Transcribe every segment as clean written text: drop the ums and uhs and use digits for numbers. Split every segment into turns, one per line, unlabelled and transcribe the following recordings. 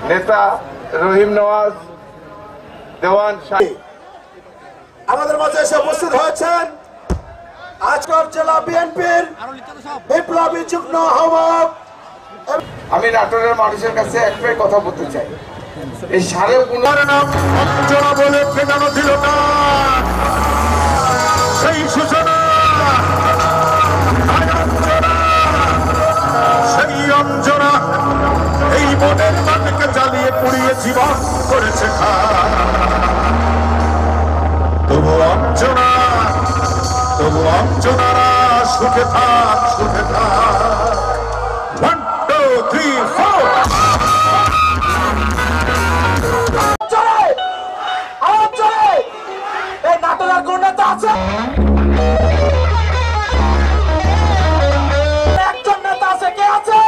নেতা রহিম নওয়াজ দেওয়ান
আমাদের মাঝে এসে উপস্থিত হয়েছেন আজকের জেলা বিএনপির বিপ্লবী যুগ্ম আহ্বায়ক।
আমি নাটোরের মানুষের কাছে একটাই কথা বলতে চাই, এই
15.5 বলে ফেরানো দিল না সেই সূচনা, সেই অঞ্জনা এই মনের মাটিকে জ্বালিয়ে পুড়িয়ে জীবন করেছে। তবু অঞ্জনারা সুখে থাক, সুখে থাক। 1 2 3 4 এই নাটোরের কোন নেতা আছে? একজন নেতা আছে, কে আছে?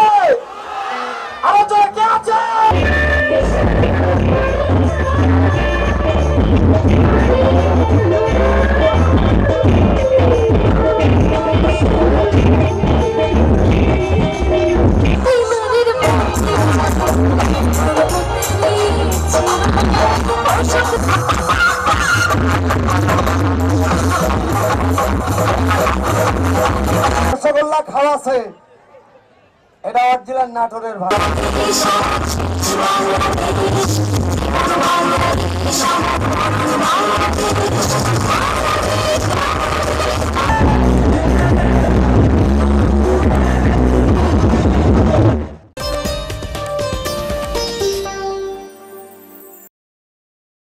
আরো জোরে কে আছে? রসগোল্লা খাওয়াছে, এটা অরিজিনাল নাটোরের ভাষা।